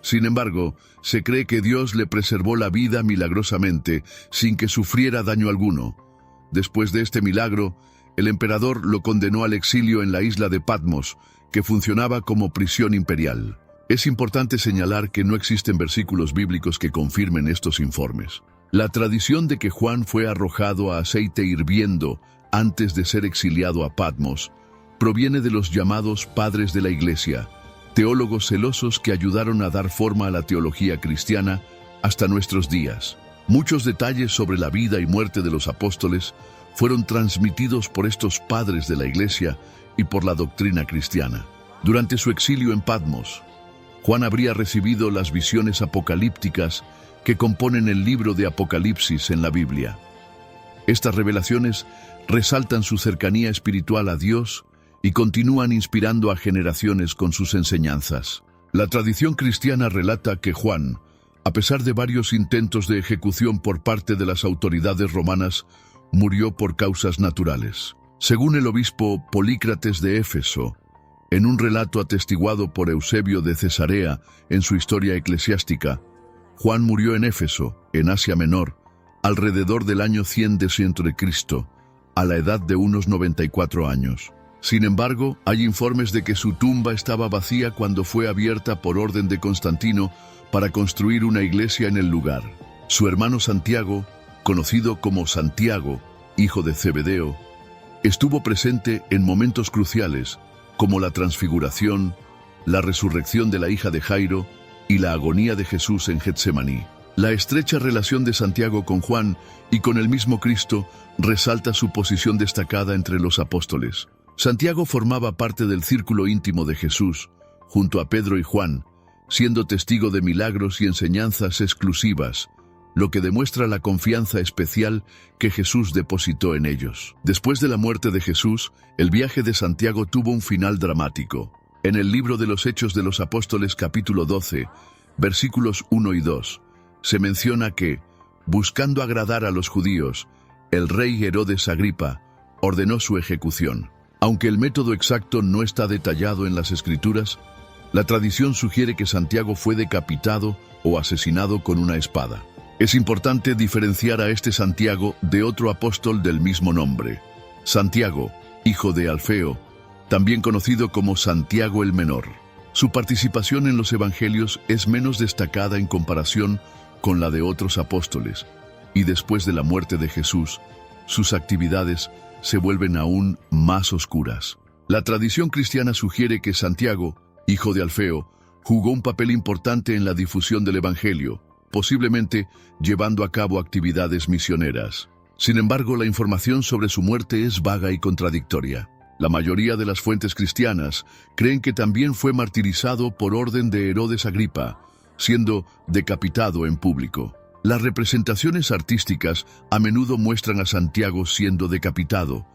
Sin embargo, se cree que Dios le preservó la vida milagrosamente, sin que sufriera daño alguno. Después de este milagro, el emperador lo condenó al exilio en la isla de Patmos, que funcionaba como prisión imperial. Es importante señalar que no existen versículos bíblicos que confirmen estos informes. La tradición de que Juan fue arrojado a aceite hirviendo antes de ser exiliado a Patmos proviene de los llamados padres de la Iglesia, teólogos celosos que ayudaron a dar forma a la teología cristiana hasta nuestros días. Muchos detalles sobre la vida y muerte de los apóstoles fueron transmitidos por estos padres de la Iglesia y por la doctrina cristiana. Durante su exilio en Patmos, Juan habría recibido las visiones apocalípticas que componen el libro de Apocalipsis en la Biblia. Estas revelaciones resaltan su cercanía espiritual a Dios y continúan inspirando a generaciones con sus enseñanzas. La tradición cristiana relata que Juan, a pesar de varios intentos de ejecución por parte de las autoridades romanas, murió por causas naturales. Según el obispo Polícrates de Éfeso, en un relato atestiguado por Eusebio de Cesarea en su historia eclesiástica, Juan murió en Éfeso, en Asia Menor, alrededor del año 100 de Cristo, a la edad de unos 94 años. Sin embargo, hay informes de que su tumba estaba vacía cuando fue abierta por orden de Constantino para construir una iglesia en el lugar. Su hermano Santiago, conocido como Santiago, hijo de Zebedeo, estuvo presente en momentos cruciales, como la transfiguración, la resurrección de la hija de Jairo y la agonía de Jesús en Getsemaní. La estrecha relación de Santiago con Juan y con el mismo Cristo resalta su posición destacada entre los apóstoles. Santiago formaba parte del círculo íntimo de Jesús, junto a Pedro y Juan, siendo testigo de milagros y enseñanzas exclusivas, lo que demuestra la confianza especial que Jesús depositó en ellos. Después de la muerte de Jesús, el viaje de Santiago tuvo un final dramático. En el libro de los Hechos de los Apóstoles capítulo 12, versículos 1 y 2, se menciona que, buscando agradar a los judíos, el rey Herodes Agripa ordenó su ejecución. Aunque el método exacto no está detallado en las Escrituras, la tradición sugiere que Santiago fue decapitado o asesinado con una espada. Es importante diferenciar a este Santiago de otro apóstol del mismo nombre, Santiago, hijo de Alfeo, también conocido como Santiago el Menor. Su participación en los evangelios es menos destacada en comparación con la de otros apóstoles, y después de la muerte de Jesús, sus actividades se vuelven aún más oscuras. La tradición cristiana sugiere que Santiago, hijo de Alfeo, jugó un papel importante en la difusión del evangelio, posiblemente llevando a cabo actividades misioneras. Sin embargo, la información sobre su muerte es vaga y contradictoria. La mayoría de las fuentes cristianas creen que también fue martirizado por orden de Herodes Agripa, siendo decapitado en público. Las representaciones artísticas a menudo muestran a Santiago siendo decapitado,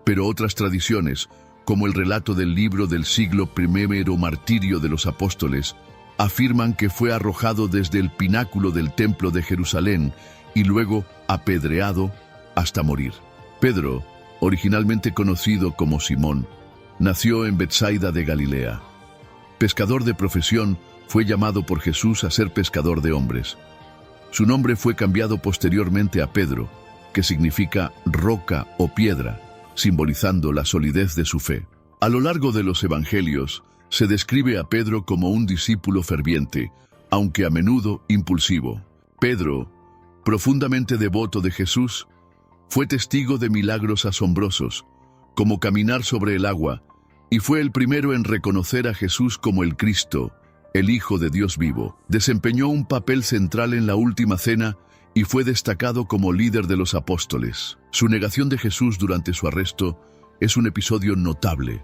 pero otras tradiciones, como el relato del libro del siglo I Martirio de los Apóstoles, afirman que fue arrojado desde el pináculo del templo de Jerusalén y luego apedreado hasta morir. Pedro, originalmente conocido como Simón, nació en Betsaida de Galilea. Pescador de profesión, fue llamado por Jesús a ser pescador de hombres. Su nombre fue cambiado posteriormente a Pedro, que significa roca o piedra, simbolizando la solidez de su fe. A lo largo de los evangelios, se describe a Pedro como un discípulo ferviente, aunque a menudo impulsivo. Pedro, profundamente devoto de Jesús, fue testigo de milagros asombrosos, como caminar sobre el agua, y fue el primero en reconocer a Jesús como el Cristo, el Hijo de Dios vivo. Desempeñó un papel central en la última cena y fue destacado como líder de los apóstoles. Su negación de Jesús durante su arresto es un episodio notable,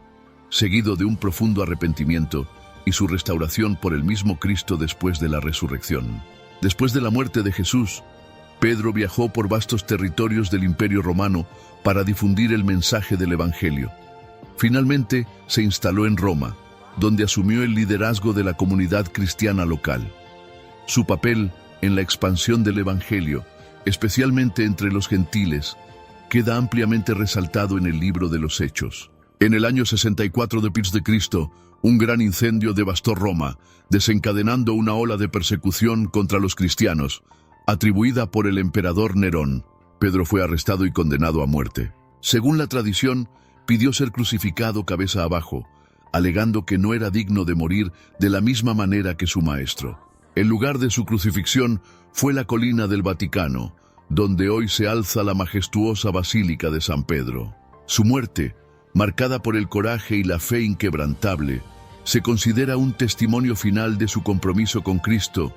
seguido de un profundo arrepentimiento y su restauración por el mismo Cristo después de la resurrección. Después de la muerte de Jesús, Pedro viajó por vastos territorios del Imperio Romano para difundir el mensaje del Evangelio. Finalmente, se instaló en Roma, donde asumió el liderazgo de la comunidad cristiana local. Su papel en la expansión del Evangelio, especialmente entre los gentiles, queda ampliamente resaltado en el libro de los Hechos. En el año 64 de Cristo, Un gran incendio devastó Roma, desencadenando una ola de persecución contra los cristianos, atribuida por el emperador Nerón. Pedro fue arrestado y condenado a muerte. Según la tradición, pidió ser crucificado cabeza abajo, alegando que no era digno de morir de la misma manera que su maestro. El lugar de su crucifixión fue la colina del Vaticano, donde hoy se alza la majestuosa Basílica de San Pedro. Su muerte, marcada por el coraje y la fe inquebrantable, se considera un testimonio final de su compromiso con Cristo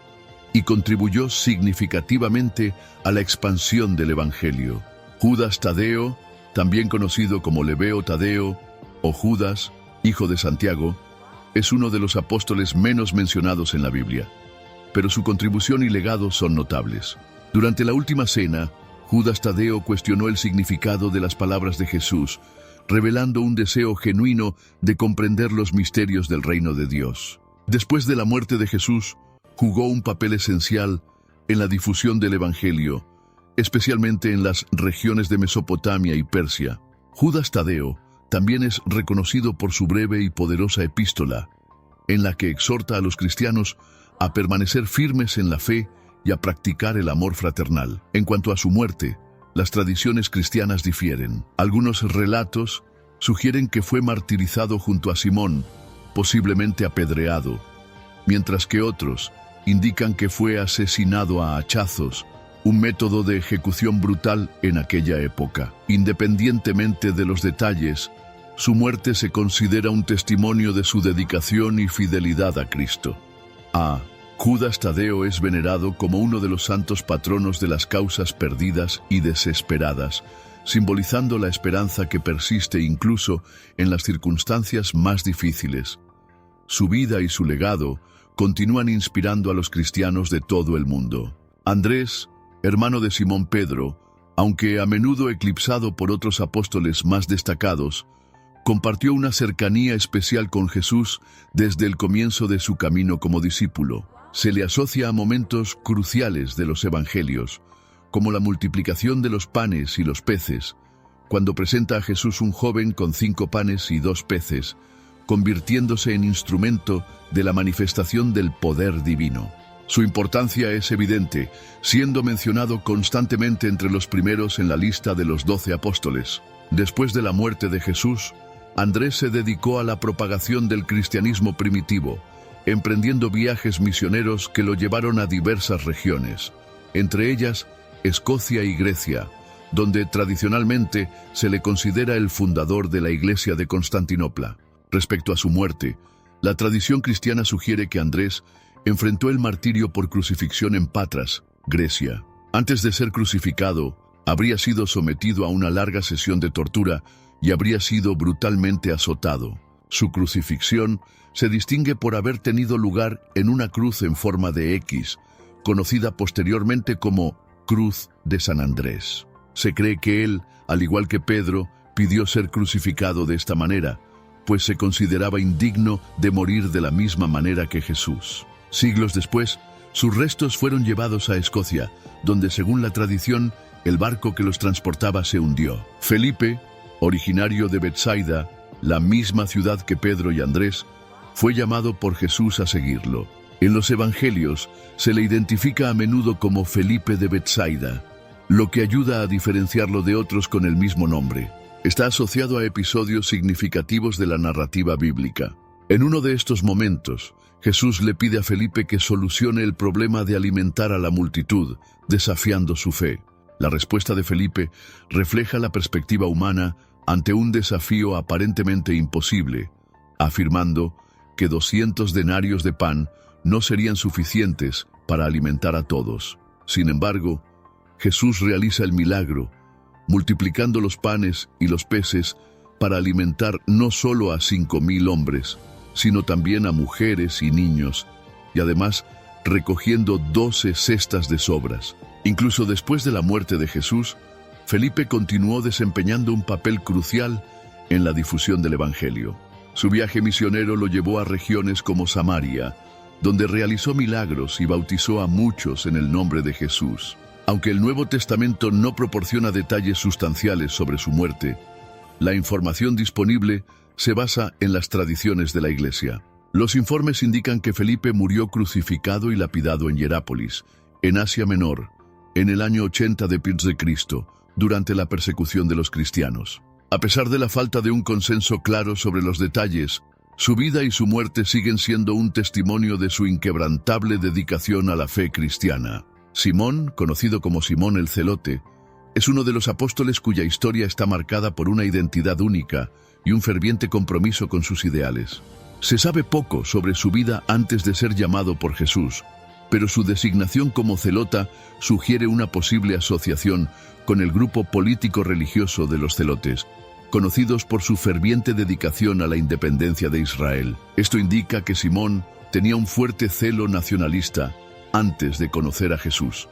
y contribuyó significativamente a la expansión del Evangelio. Judas Tadeo, también conocido como Lebeo Tadeo o Judas, hijo de Santiago, es uno de los apóstoles menos mencionados en la Biblia, pero su contribución y legado son notables. Durante la última cena, Judas Tadeo cuestionó el significado de las palabras de Jesús, revelando un deseo genuino de comprender los misterios del reino de Dios. Después de la muerte de Jesús, jugó un papel esencial en la difusión del Evangelio, especialmente en las regiones de Mesopotamia y Persia. Judas Tadeo también es reconocido por su breve y poderosa epístola, en la que exhorta a los cristianos a permanecer firmes en la fe y a practicar el amor fraternal. En cuanto a su muerte, las tradiciones cristianas difieren. Algunos relatos sugieren que fue martirizado junto a Simón, posiblemente apedreado, mientras que otros indican que fue asesinado a hachazos, un método de ejecución brutal en aquella época. Independientemente de los detalles, su muerte se considera un testimonio de su dedicación y fidelidad a Cristo. Judas Tadeo es venerado como uno de los santos patronos de las causas perdidas y desesperadas, simbolizando la esperanza que persiste incluso en las circunstancias más difíciles. Su vida y su legado continúan inspirando a los cristianos de todo el mundo. Andrés, hermano de Simón Pedro, aunque a menudo eclipsado por otros apóstoles más destacados, compartió una cercanía especial con Jesús desde el comienzo de su camino como discípulo. Se le asocia a momentos cruciales de los evangelios, como la multiplicación de los panes y los peces, cuando presenta a Jesús un joven con 5 panes y 2 peces, convirtiéndose en instrumento de la manifestación del poder divino. Su importancia es evidente, siendo mencionado constantemente entre los primeros en la lista de los 12 apóstoles. Después de la muerte de Jesús, Andrés se dedicó a la propagación del cristianismo primitivo, emprendiendo viajes misioneros que lo llevaron a diversas regiones, entre ellas Escocia y Grecia, donde tradicionalmente se le considera el fundador de la Iglesia de Constantinopla. Respecto a su muerte, la tradición cristiana sugiere que Andrés enfrentó el martirio por crucifixión en Patras, Grecia. Antes de ser crucificado, habría sido sometido a una larga sesión de tortura y habría sido brutalmente azotado. Su crucifixión se distingue por haber tenido lugar en una cruz en forma de X, conocida posteriormente como Cruz de San Andrés. Se cree que él, al igual que Pedro, pidió ser crucificado de esta manera, pues se consideraba indigno de morir de la misma manera que Jesús. Siglos después, sus restos fueron llevados a Escocia, donde, según la tradición, el barco que los transportaba se hundió. Felipe, originario de Betsaida, la misma ciudad que Pedro y Andrés, fue llamado por Jesús a seguirlo. En los evangelios se le identifica a menudo como Felipe de Betsaida, lo que ayuda a diferenciarlo de otros con el mismo nombre. Está asociado a episodios significativos de la narrativa bíblica. En uno de estos momentos, Jesús le pide a Felipe que solucione el problema de alimentar a la multitud, desafiando su fe. La respuesta de Felipe refleja la perspectiva humana ante un desafío aparentemente imposible, afirmando que 200 denarios de pan no serían suficientes para alimentar a todos. Sin embargo, Jesús realiza el milagro, multiplicando los panes y los peces para alimentar no solo a 5,000 hombres, sino también a mujeres y niños, y además recogiendo 12 cestas de sobras. Incluso después de la muerte de Jesús, Felipe continuó desempeñando un papel crucial en la difusión del Evangelio. Su viaje misionero lo llevó a regiones como Samaria, donde realizó milagros y bautizó a muchos en el nombre de Jesús. Aunque el Nuevo Testamento no proporciona detalles sustanciales sobre su muerte, La información disponible se basa en las tradiciones de la Iglesia. Los informes indican que Felipe murió crucificado y lapidado en Hierápolis, en Asia Menor, en el año 80 d.C., durante la persecución de los cristianos. A pesar de la falta de un consenso claro sobre los detalles, su vida y su muerte siguen siendo un testimonio de su inquebrantable dedicación a la fe cristiana. Simón, conocido como Simón el Celote, es uno de los apóstoles cuya historia está marcada por una identidad única y un ferviente compromiso con sus ideales. Se sabe poco sobre su vida antes de ser llamado por Jesús, pero su designación como celota sugiere una posible asociación con el grupo político-religioso de los celotes, conocidos por su ferviente dedicación a la independencia de Israel. Esto indica que Simón tenía un fuerte celo nacionalista antes de conocer a Jesús.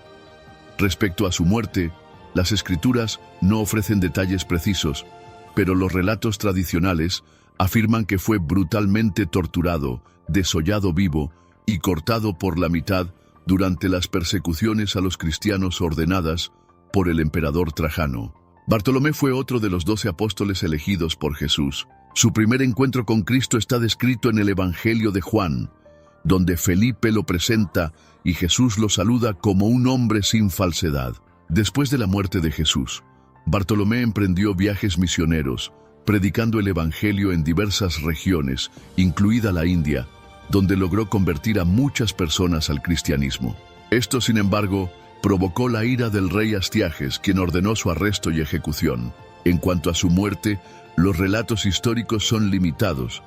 Respecto a su muerte, las Escrituras no ofrecen detalles precisos, pero los relatos tradicionales afirman que fue brutalmente torturado, desollado vivo y cortado por la mitad durante las persecuciones a los cristianos ordenadas por el emperador Trajano. Bartolomé fue otro de los 12 apóstoles elegidos por Jesús. Su primer encuentro con Cristo está descrito en el Evangelio de Juan, donde Felipe lo presenta y Jesús lo saluda como un hombre sin falsedad. Después de la muerte de Jesús, Bartolomé emprendió viajes misioneros, predicando el Evangelio en diversas regiones, incluida la India, donde logró convertir a muchas personas al cristianismo. Esto, sin embargo, provocó la ira del rey Astiages, quien ordenó su arresto y ejecución. En cuanto a su muerte, los relatos históricos son limitados,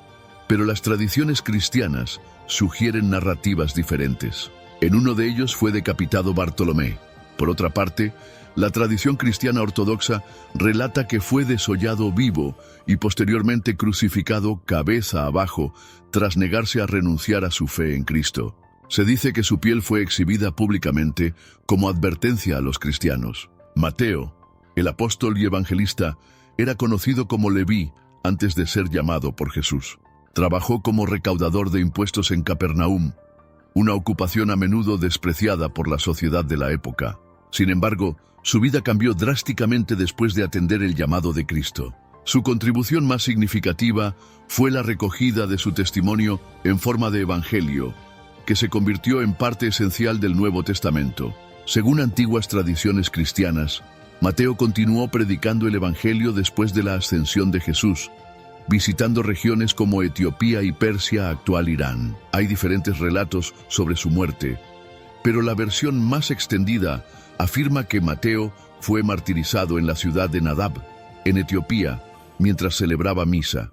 pero las tradiciones cristianas sugieren narrativas diferentes. En uno de ellos fue decapitado Bartolomé. Por otra parte, la tradición cristiana ortodoxa relata que fue desollado vivo y posteriormente crucificado cabeza abajo tras negarse a renunciar a su fe en Cristo. Se dice que su piel fue exhibida públicamente como advertencia a los cristianos. Mateo, el apóstol y evangelista, era conocido como Leví antes de ser llamado por Jesús. Trabajó como recaudador de impuestos en Capernaum, una ocupación a menudo despreciada por la sociedad de la época. Sin embargo, su vida cambió drásticamente después de atender el llamado de Cristo. Su contribución más significativa fue la recogida de su testimonio en forma de evangelio, que se convirtió en parte esencial del Nuevo Testamento. Según antiguas tradiciones cristianas, Mateo continuó predicando el evangelio después de la ascensión de Jesús, visitando regiones como Etiopía y Persia, actual Irán. Hay diferentes relatos sobre su muerte, pero la versión más extendida afirma que Mateo fue martirizado en la ciudad de Nadab, en Etiopía, mientras celebraba misa.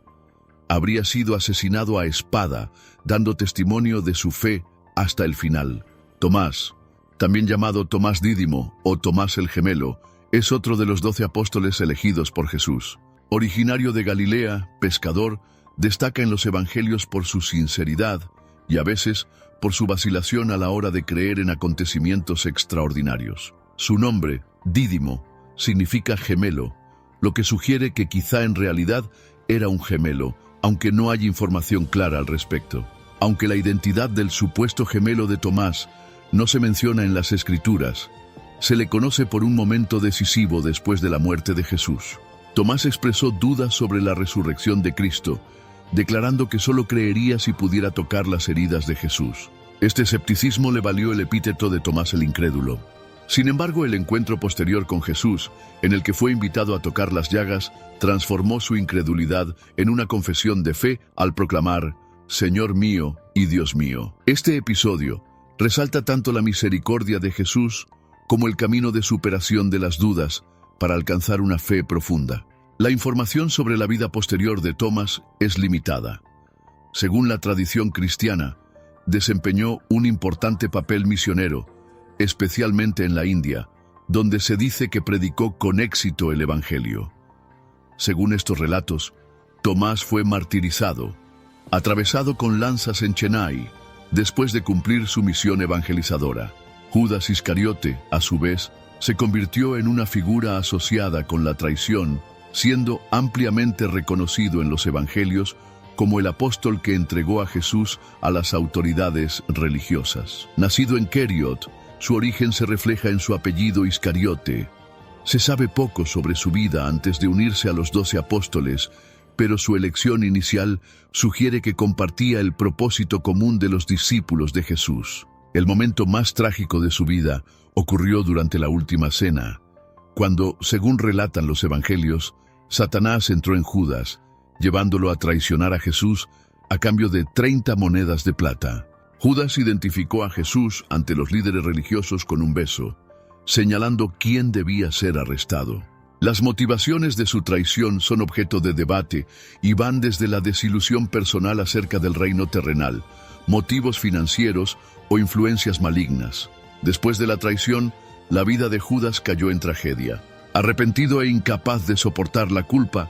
Habría sido asesinado a espada, dando testimonio de su fe hasta el final. Tomás, también llamado Tomás Dídimo o Tomás el Gemelo, es otro de los 12 apóstoles elegidos por Jesús. Originario de Galilea, pescador, destaca en los evangelios por su sinceridad y a veces por su vacilación a la hora de creer en acontecimientos extraordinarios. Su nombre, Dídimo, significa gemelo, lo que sugiere que quizá en realidad era un gemelo, aunque no hay información clara al respecto. Aunque la identidad del supuesto gemelo de Tomás no se menciona en las Escrituras, se le conoce por un momento decisivo después de la muerte de Jesús. Tomás expresó dudas sobre la resurrección de Cristo, declarando que solo creería si pudiera tocar las heridas de Jesús. Este escepticismo le valió el epíteto de Tomás el Incrédulo. Sin embargo, el encuentro posterior con Jesús, en el que fue invitado a tocar las llagas, transformó su incredulidad en una confesión de fe al proclamar: «Señor mío y Dios mío». Este episodio resalta tanto la misericordia de Jesús como el camino de superación de las dudas para alcanzar una fe profunda. La información sobre la vida posterior de Tomás es limitada. Según la tradición cristiana, desempeñó un importante papel misionero, especialmente en la India, donde se dice que predicó con éxito el Evangelio. Según estos relatos, Tomás fue martirizado, atravesado con lanzas en Chennai, después de cumplir su misión evangelizadora. Judas Iscariote, a su vez, se convirtió en una figura asociada con la traición, siendo ampliamente reconocido en los evangelios como el apóstol que entregó a Jesús a las autoridades religiosas. Nacido en Keriot, su origen se refleja en su apellido Iscariote, Se sabe poco sobre su vida antes de unirse a los 12 apóstoles, pero su elección inicial sugiere que compartía el propósito común de los discípulos de Jesús. El momento más trágico de su vida ocurrió durante la última cena, cuando, según relatan los evangelios, Satanás entró en Judas, llevándolo a traicionar a Jesús a cambio de 30 monedas de plata. Judas identificó a Jesús ante los líderes religiosos con un beso, señalando quién debía ser arrestado. Las motivaciones de su traición son objeto de debate y van desde la desilusión personal acerca del reino terrenal, motivos financieros o influencias malignas. Después de la traición, la vida de Judas cayó en tragedia. Arrepentido e incapaz de soportar la culpa,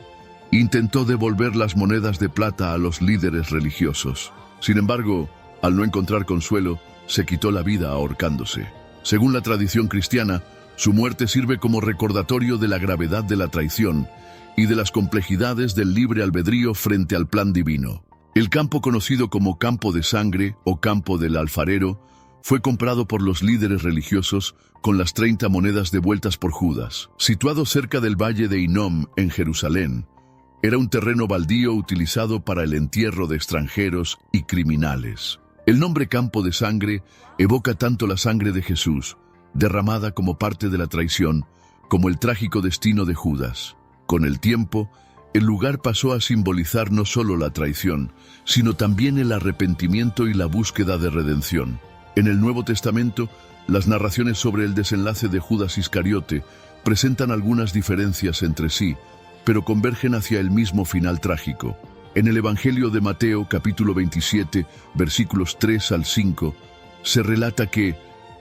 intentó devolver las monedas de plata a los líderes religiosos. Sin embargo, al no encontrar consuelo, se quitó la vida ahorcándose. Según la tradición cristiana, su muerte sirve como recordatorio de la gravedad de la traición y de las complejidades del libre albedrío frente al plan divino. El campo conocido como Campo de Sangre o Campo del Alfarero fue comprado por los líderes religiosos con las 30 monedas devueltas por Judas. Situado cerca del valle de Hinnom, en Jerusalén, era un terreno baldío utilizado para el entierro de extranjeros y criminales. El nombre Campo de Sangre evoca tanto la sangre de Jesús, derramada como parte de la traición, como el trágico destino de Judas. Con el tiempo, el lugar pasó a simbolizar no solo la traición, sino también el arrepentimiento y la búsqueda de redención. En el Nuevo Testamento, las narraciones sobre el desenlace de Judas Iscariote presentan algunas diferencias entre sí, pero convergen hacia el mismo final trágico. En el Evangelio de Mateo, capítulo 27, versículos 3 al 5, se relata que,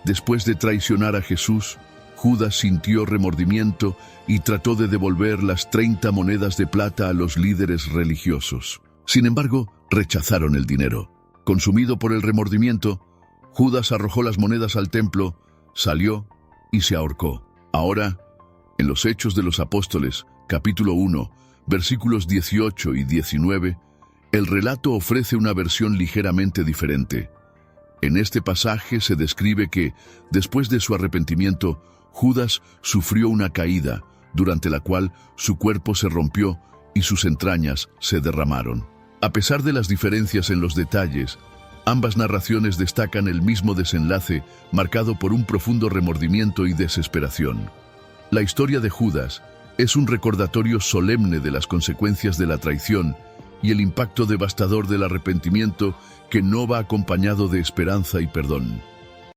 después de traicionar a Jesús, Judas sintió remordimiento y trató de devolver las 30 monedas de plata a los líderes religiosos. Sin embargo, rechazaron el dinero. Consumido por el remordimiento, Judas arrojó las monedas al templo, salió y se ahorcó. Ahora, en los Hechos de los Apóstoles, capítulo 1, versículos 18 y 19, el relato ofrece una versión ligeramente diferente. En este pasaje se describe que, después de su arrepentimiento, Judas sufrió una caída, durante la cual su cuerpo se rompió y sus entrañas se derramaron. A pesar de las diferencias en los detalles, ambas narraciones destacan el mismo desenlace, marcado por un profundo remordimiento y desesperación. La historia de Judas es un recordatorio solemne de las consecuencias de la traición y el impacto devastador del arrepentimiento que no va acompañado de esperanza y perdón.